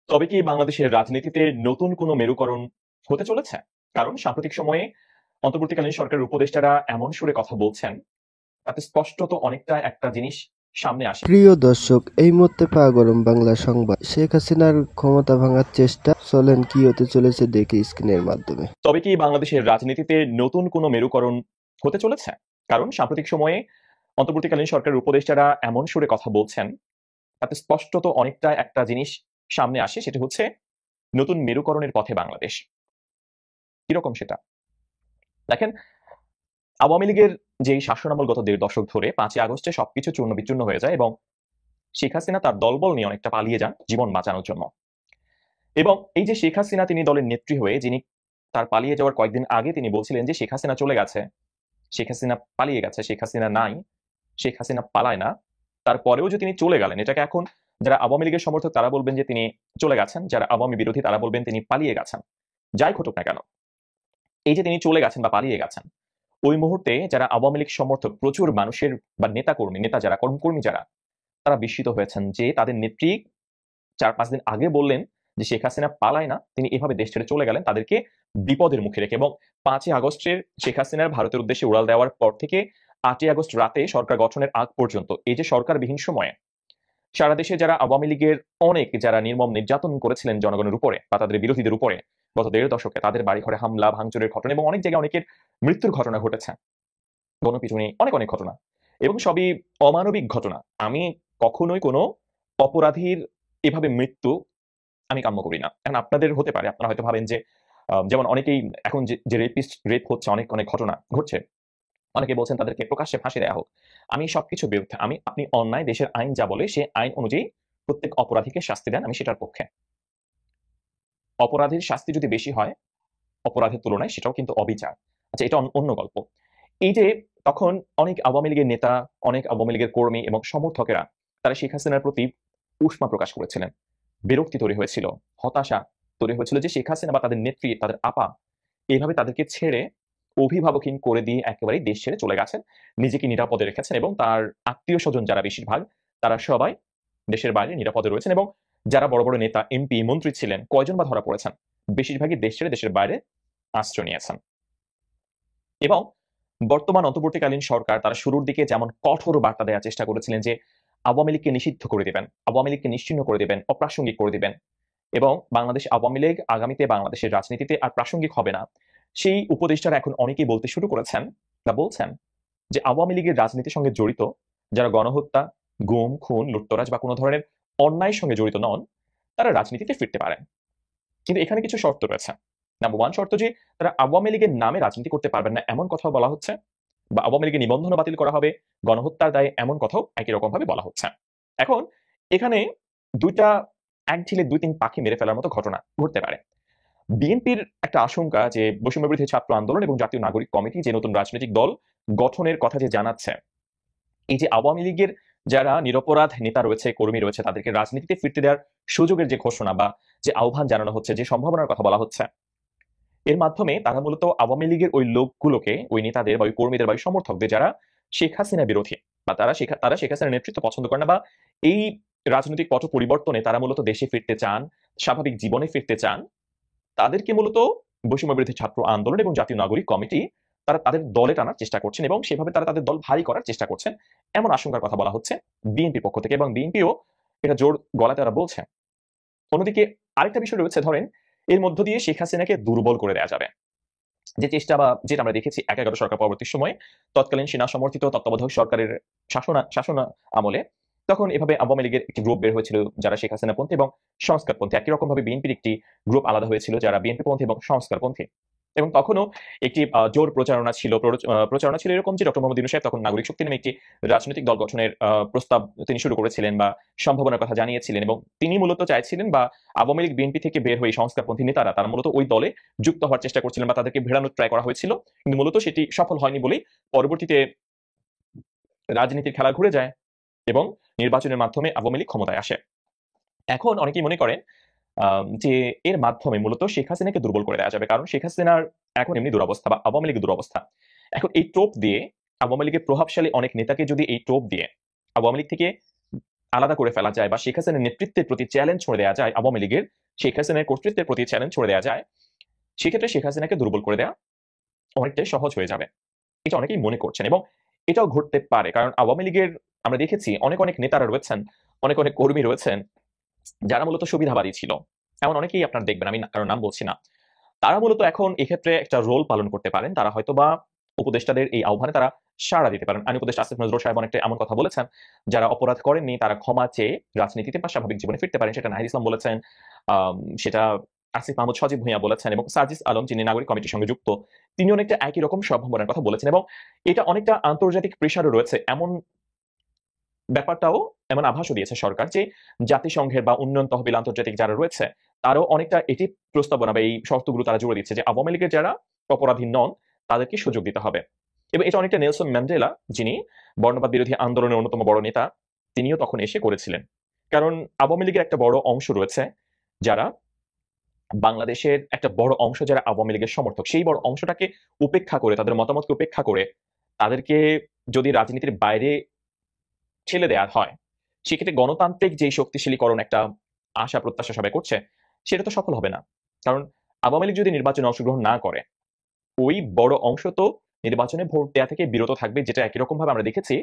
তবে কি বাংলাদেশের রাজনীতিতে নতুন কোনো মেরুকরণ হতে চলেছে? কারণ সাম্প্রতিক সময়ে অন্তর্বর্তীকালীন সরকারের উপদেষ্টারা এমন সুরে কথা বলছেন, তাতে স্পষ্টত অনেকটা একটা জিনিস সামনে আসে। প্রিয় দর্শক, এই মুহূর্তে পাওয়া গরম বাংলা সংবাদ। শেখ হাসিনার ক্ষমতা ভাঙার চেষ্টা, চলেন কি হতে চলেছে দেখে স্ক্রিনের মাধ্যমে। তবে কি বাংলাদেশের রাজনীতিতে নতুন কোনো মেরুকরণ হতে চলেছে? কারণ সাম্প্রতিক সময়ে অন্তর্বর্তীকালীন সরকারের উপদেষ্টারা এমন সুরে কথা বলছেন, তাতে স্পষ্টত অনেকটা একটা জিনিস সামনে আসে, সেটা হচ্ছে নতুন মেরুকরণের পথে বাংলাদেশ। কিরকম সেটা? দেখেন, আওয়ামী লীগের যেই শাসনামল গত ১.৫ দশক ধরে ৫ই আগস্টে সবকিছু চূর্ণ বিচূর্ণ হয়ে যায় এবং শেখ হাসিনা তার দলবল নিয়ে অনেকটা পালিয়ে যান জীবন বাঁচানোর জন্য। এবং এই যে শেখ হাসিনা, তিনি দলের নেত্রী হয়ে, যিনি তার পালিয়ে যাওয়ার কয়েকদিন আগে তিনি বলছিলেন যে শেখ হাসিনা চলে গেছে, শেখ হাসিনা পালিয়ে গেছে, শেখ হাসিনা নাই, শেখ হাসিনা পালায় না। তারপরেও যে তিনি চলে গেলেন, এটাকে এখন যারা আওয়ামী লীগের সমর্থক তারা বলবেন যে তিনি চলে গেছেন, যারা আওয়ামী বিরোধী তারা বলবেন তিনি পালিয়ে গেছেন। যাই ঘটুক না কেন, এই যে তিনি চলে গেছেন বা পালিয়ে গেছেন, ওই মুহূর্তে যারা আওয়ামী লীগ সমর্থক প্রচুর মানুষের বা নেতা যারা কর্মী যারা, তারা বিস্মিত হয়েছেন যে তাদের নেত্রী ৪-৫ দিন আগে বললেন যে শেখ হাসিনা পালায় না, তিনি এভাবে দেশ ছেড়ে চলে গেলেন তাদেরকে বিপদের মুখে রেখে। এবং ৫ই আগস্টের শেখ হাসিনার ভারতের উদ্দেশ্যে উড়াল দেওয়ার পর থেকে ৮ই আগস্ট রাতে সরকার গঠনের আগ পর্যন্ত এই যে সরকারবিহীন সময়ে সারা দেশে যারা আওয়ামী লীগের অনেক যারা নির্মম নির্যাতন করেছিলেন জনগণের উপরে বা তাদের বিরোধীদের উপরে গত ১.৫ দশকে, তাদের বাড়িঘরে হামলা ভাঙচুরের ঘটনা এবং অনেক জায়গায় অনেকের মৃত্যুর ঘটনা ঘটেছে, গণপিটুনি, অনেক অনেক ঘটনা, এবং সবই অমানবিক ঘটনা। আমি কখনোই কোনো অপরাধীর এভাবে মৃত্যু আমি কাম্য করি না। এখন আপনাদের হতে পারে, আপনারা হয়তো ভাবেন যে যেমন অনেকেই এখন যে রেপ হচ্ছে, অনেক অনেক ঘটনা ঘটছে, অনেকে বলছেন তাদেরকে প্রকাশ্যে ফাঁসি দেওয়া হোক। আমি সবকিছুর বিরুদ্ধে। আপনি অন্যায়, দেশের আইন যা বলে সে আইন অনুযায়ী প্রত্যেক অপরাধীকে শাস্তি দেন, আমি সেটার পক্ষে। অপরাধীর শাস্তি যদি বেশি হয় অপরাধের তুলনায়, সেটাও কিন্তু অবিচার। আচ্ছা, এটা অন্য গল্প। এই যে তখন অনেক আওয়ামী লীগের নেতা, অনেক আওয়ামী লীগের কর্মী এবং সমর্থকেরা তারা শেখ হাসিনার প্রতি উষ্মা প্রকাশ করেছিলেন, বিরক্তি তৈরি হয়েছিল, হতাশা তৈরি হয়েছিল যে শেখ হাসিনা বা তাদের নেত্রী, তাদের আপা এইভাবে তাদেরকে ছেড়ে অভিভাবকহীন করে দিয়ে একেবারেই দেশ ছেড়ে চলে গেছেন, নিজেকে নিরাপদে রেখেছেন এবং তার আত্মীয় স্বজন যারা বেশিরভাগ, তারা সবাই দেশের বাইরে নিরাপদে রয়েছেন। এবং যারা বড় বড় নেতা, এমপি, মন্ত্রী ছিলেন, কয়জন বা ধরা পড়েছেন, বেশিরভাগই দেশ ছেড়ে দেশের বাইরে আশ্রয় নিয়েছেন। এবং বর্তমান অন্তর্বর্তীকালীন সরকার তারা শুরুর দিকে যেমন কঠোর বার্তা দেওয়ার চেষ্টা করেছিলেন যে আওয়ামী লীগকে নিষিদ্ধ করে দিবেন, আওয়ামী লীগকে নিশ্চিহ্ন করে দিবেন, অপ্রাসঙ্গিক করে দিবেন এবং বাংলাদেশ আওয়ামী লীগ আগামীতে বাংলাদেশের রাজনীতিতে আর প্রাসঙ্গিক হবে না, সেই উপদেষ্টারা এখন অনেকেই বলতে শুরু করেছেন বা বলছেন যে আওয়ামী লীগের রাজনীতির সঙ্গে জড়িত যারা গণহত্যা, গুম, খুন, লুটতরাজ বা কোনো ধরনের অন্যায়ের সঙ্গে জড়িত নন, তারা রাজনীতিতে ফিরতে পারেন। কিন্তু এখানে কিছু শর্ত রয়েছে। নাম্বার 1 শর্ত যে তারা আওয়ামী লীগের নামে রাজনীতি করতে পারবেন না, এমন কথাও বলা হচ্ছে, বা আওয়ামী লীগের নিবন্ধনও বাতিল করা হবে গণহত্যার দায়ে, এমন কথাও একই রকম ভাবে বলা হচ্ছে। এখন এখানে দুইটা এক ঢিলে ২-৩ পাখি মেরে ফেলার মতো ঘটনা ঘটতে পারে। বিএনপির একটা আশঙ্কা যে বৈষম্য বিরোধী ছাত্র আন্দোলন এবং জাতীয় নাগরিক কমিটি যে নতুন রাজনৈতিক দল গঠনের কথা যে জানাচ্ছে, এই যে আওয়ামী লীগের যারা নিরপরাধ নেতা রয়েছে, কর্মী রয়েছে, তাদেরকে রাজনীতিতে ফিরতে দেওয়ার সুযোগের যে ঘোষণা বা যে আহ্বান জানানো হচ্ছে, যে সম্ভাবনার কথা বলা হচ্ছে, এর মাধ্যমে তারা মূলত আওয়ামী লীগের ওই লোকগুলোকে, ওই নেতাদের বা ওই কর্মীদের বা ওই সমর্থকদের যারা শেখ হাসিনা বিরোধী বা তারা শেখ হাসিনার নেতৃত্ব পছন্দ করে না বা এই রাজনৈতিক পট পরিবর্তনে তারা মূলত দেশে ফিরতে চান, স্বাভাবিক জীবনে ফিরতে চান, তাদেরকে মূলত বৈষম্য বিরোধী ছাত্র আন্দোলন এবং জাতীয় নাগরিক কমিটি তারা তাদের দলে টানার চেষ্টা করছেন এবং সেভাবে তারা তাদের দল ভারী করার চেষ্টা করছেন, এমন আশঙ্কার কথা বলা হচ্ছে বিএনপির পক্ষ থেকে, এবং বিএনপিও এটা জোর গলায় তারা বলছে। অন্যদিকে আরেকটা বিষয় রয়েছে, ধরেন এর মধ্য দিয়ে শেখ হাসিনাকে দুর্বল করে দেওয়া যাবে, যে চেষ্টা বা যেটা আমরা দেখেছি ১/১১ সরকার পরবর্তী সময়ে তৎকালীন সেনা সমর্থিত তত্ত্বাবধায়ক সরকারের শাসন আমলে, তখন এভাবে আওয়ামী লীগের একটি গ্রুপ বের হয়েছিল যারা শেখ হাসিনাপন্থী এবং সংস্কারপন্থী। একই রকম ভাবে বিএনপির একটি গ্রুপ আলাদা হয়েছিল যারা বিএনপিপন্থী এবং সংস্কারপন্থী। এবং তখনও একটি জোর প্রচারণা ছিল এরকম যে ডক্টর মোহাম্মদ ইউনূস সাহেব তখন নাগরিক শক্তি নামে একটি রাজনৈতিক দল গঠনের প্রস্তাব তিনি শুরু করেছিলেন বা সম্ভাবনার কথা জানিয়েছিলেন, এবং তিনি মূলত চাইছিলেন বা আওয়ামী লীগ বিএনপি থেকে বের হয়ে সংস্কারপন্থী নেতারা তারা মূলত ওই দলে যুক্ত হওয়ার চেষ্টা করছিলেন বা তাদেরকে ভেড়ানোর ট্রাই করা হয়েছিল, কিন্তু মূলত সেটি সফল হয়নি বলেই পরবর্তীতে রাজনীতির খেলা ঘুরে যায় এবং নির্বাচনের মাধ্যমে আওয়ামী লীগ ক্ষমতায় আসে। এখন অনেকেই মনে করেন যে এর মাধ্যমে মূলত শেখ হাসিনাকে দুর্বল করে দেওয়া যাবে, কারণ শেখ হাসিনার এখন এমনি দুরবস্থা বা আওয়ামী লীগের দুরবস্থা। এখন এই টোপ দিয়ে আওয়ামী লীগের প্রভাবশালী অনেক নেতাকে যদি এই টোপ দিয়ে আওয়ামী লীগ থেকে আলাদা করে ফেলা যায় বা শেখ হাসিনার নেতৃত্বের প্রতি চ্যালেঞ্জ ছুড়ে দেওয়া যায়, আওয়ামী লীগের শেখ হাসিনার কর্তৃত্বের প্রতি চ্যালেঞ্জ ছুড়ে দেওয়া যায়, সেক্ষেত্রে শেখ হাসিনাকে দুর্বল করে দেওয়া অনেকটাই সহজ হয়ে যাবে। এটা অনেকেই মনে করছেন এবং এটাও ঘটতে পারে। কারণ আওয়ামী লীগের আমরা দেখেছি অনেক নেতারা রয়েছেন, অনেক কর্মী রয়েছেন যারা মূলত সুবিধাবাদী ছিল। এমন অনেকেই আপনারা দেখবেন, আমি কারো নাম বলছি না। তারা মূলত এখন এক্ষেত্রে একটা রোল পালন করতে পারেন। তারা হয়তোবা উপদেষ্টাদের এই আহ্বানে তারা সাড়া দিতে পারেন। আইন উপদেষ্টা আসিফ নজরুল সাহেব অনেকটা এমন কথা বলেছেন, যারা অপরাধ করেননি তারা ক্ষমা চেয়ে রাজনীতিতে বা স্বাভাবিক জীবনে ফিরতে পারেন। সেটা নাহিদ ইসলাম বলেছেন, সেটা আসিফ মাহমুদ সজীব ভুঁইয়া বলেছেন এবং সার্জিস আলম যিনি নাগরিক কমিটির সঙ্গে যুক্ত, তিনি অনেকটা একই রকম সম্ভাবনার কথা বলেছেন এবং এটা অনেকটা আন্তর্জাতিক প্রেশারও রয়েছে এমন ব্যাপারটাও, এমন আভাসও দিয়েছে সরকার যে জাতিসংঘের বা উন্নয়ন তহবিল আন্তর্জাতিক যারা রয়েছে তারাও অনেকটা এটি প্রস্তাবনা বা এই শর্তগুলো তারা জুড়ে দিচ্ছে যে আওয়ামী লীগের যারা অপরাধী নন তাদেরকে সুযোগ দিতে হবে। এবং এটা অনেকটা নেলসন ম্যান্ডেলা, যিনি বর্ণবাদ বিরোধী আন্দোলনের অন্যতম বড় নেতা, তিনিও তখন এসে করেছিলেন। কারণ আওয়ামী লীগের একটা বড় অংশ রয়েছে যারা বাংলাদেশের একটা বড় অংশ যারা আওয়ামী লীগের সমর্থক, সেই বড় অংশটাকে উপেক্ষা করে, তাদের মতামতকে উপেক্ষা করে তাদেরকে যদি রাজনীতির বাইরে ঠেলে দেওয়া হয়, সেক্ষেত্রে গণতান্ত্রিক যে শক্তিশালীকরণ একটা আশা প্রত্যাশা সবাই করছে, সেটা তো সফল হবে না। কারণ আওয়ামী লীগ যদি নির্বাচনে অংশগ্রহণ না করে, ওই বড় অংশ তো নির্বাচনে ভোট দেওয়া থেকে বিরত থাকবে, যেটা একই রকম ভাবে আমরা দেখেছি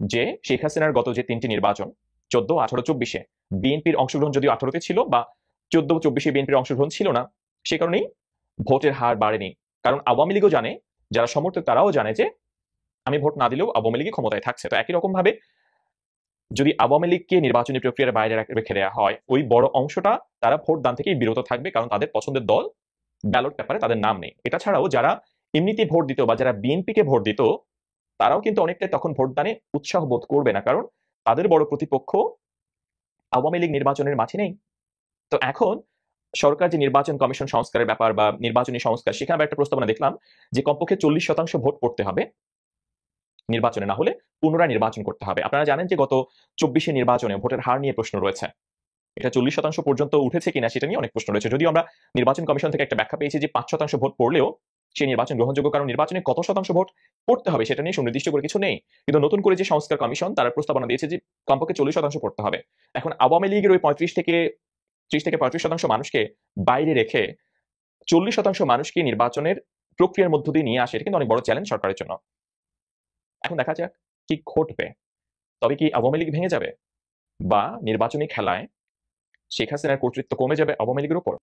যে শেখ হাসিনার গত যে 3টি নির্বাচন 14, 18, 24-এ বিএনপির অংশগ্রহণ যদিও 18-তে ছিল বা 14, 24-এ বিএনপির অংশগ্রহণ ছিল না, সে কারণেই ভোটের হার বাড়েনি। কারণ আওয়ামী লীগও জানে, যারা সমর্থক তারাও জানে যে আমি ভোট না দিলেও আওয়ামী লীগই ক্ষমতায় থাকছে। তো একই রকম ভাবে যদি আওয়ামী লীগকে নির্বাচনী প্রক্রিয়ার বাইরে রেখে দেওয়া হয়, ওই বড় অংশটা তারা ভোট দান থেকেই বিরত থাকবে, কারণ তাদের পছন্দের দল ব্যালট পেপারে তাদের নাম নেই। এটা ছাড়াও যারা এমনিতে ভোট দিত বা যারা বিএনপিকে ভোট দিত, তারাও কিন্তু অনেকটাই তখন ভোটদানে উৎসাহ বোধ করবে না, কারণ তাদের বড় প্রতিপক্ষ আওয়ামী লীগ নির্বাচনের মাঠে নেই। তো এখন সরকার যে নির্বাচন কমিশন সংস্কারের ব্যাপার বা নির্বাচনী সংস্কার, সেখানে আমরা একটা প্রস্তাবনা দেখলাম যে কমপক্ষে 40% ভোট পড়তে হবে, নির্বাচনে না হলে পুনরায় নির্বাচন করতে হবে। আপনারা জানেন যে গত 24-এ নির্বাচনে ভোটের হার নিয়ে প্রশ্ন রয়েছে। এটা 40% পর্যন্ত উঠেছে কিনা সেটা নিয়ে অনেক প্রশ্ন রয়েছে। যদিও আমরা নির্বাচন কমিশন থেকে একটা ব্যাখ্যা পেয়েছি যে 5% ভোট পড়লেও সেই নির্বাচন গ্রহণযোগ্য, কারণ নির্বাচনে কত শতাংশ ভোট পড়তে হবে সেটা নিয়ে সুনির্দিষ্ট করে কিছু নেই। কিন্তু নতুন করে যে সংস্কার কমিশন তারা প্রস্তাবনা দিয়েছে যে কমপক্ষে 40% পড়তে হবে। এখন আওয়ামী লীগের ওই 30 থেকে 35% মানুষকে বাইরে রেখে 40% মানুষকে নির্বাচনের প্রক্রিয়ার মধ্য দিয়ে নিয়ে আসে, এটা কিন্তু অনেক বড় চ্যালেঞ্জ সরকারের জন্য। এখন দেখা যাক কি ঘটবে। তবে কি আওয়ামী লীগ ভেঙে যাবে, বা নির্বাচনী খেলায় শেখ হাসিনার কর্তৃত্ব কমে যাবে আওয়ামী লীগের উপর?